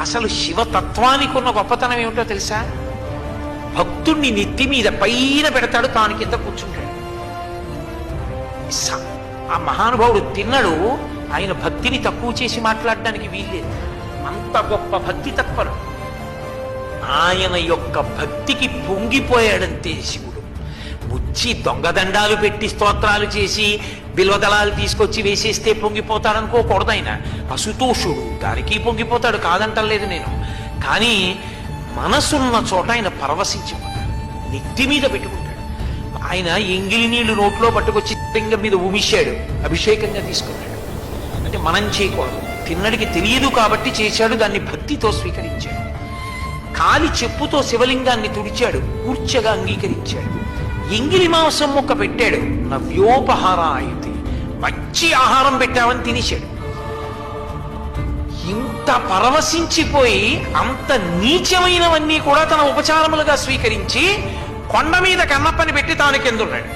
అసలు శివతత్వానికి ఉన్న గొప్పతనం ఏమిటో తెలుసా? భక్తుణ్ణి నెత్తి మీద పైన పెడతాడు, తాను కింద కూర్చుంటాడు. ఆ మహానుభావుడు తిన్నడు. ఆయన భక్తిని తక్కువ చేసి మాట్లాడడానికి వీల్లేదు. అంత గొప్ప భక్తి తత్పరు. ఆయన యొక్క భక్తికి పొంగిపోయాడంతే శివుడు. ముచ్చి దొంగదండాలు పెట్టి స్తోత్రాలు చేసి బిల్వదళాలు తీసుకొచ్చి వేసేస్తే పొంగిపోతాడనుకోకూడదు. ఆయన అసుతోషుడు, దానికి పొంగిపోతాడు, కాదంటలేదు నేను. కానీ మనసున్న చోట ఆయన పరవశించిపోతాడు, నెత్తి మీద పెట్టుకుంటాడు. ఆయన ఎంగిలి నీళ్లు నోట్లో పట్టుకొచ్చి లింగం మీద ఉమిశాడు, అభిషేకంగా తీసుకున్నాడు. అంటే మనం చేయకూడదు, తిన్నడికి తెలియదు కాబట్టి చేశాడు, దాన్ని భక్తితో స్వీకరించాడు. కాలి చెప్పుతో శివలింగాన్ని తుడిచాడు, కూర్చగా అంగీకరించాడు. ఎంగిలి మాంసం ముక్క పెట్టాడు, నవ్యోపహారాయుతి, మంచి ఆహారం పెట్టామని తినేశాడు. ఇంత పరవశించిపోయి అంత నీచమైనవన్నీ కూడా తన ఉపచారములుగా స్వీకరించి కొండ మీద కన్నప్పని పెట్టి తాను కిందున్నాడు.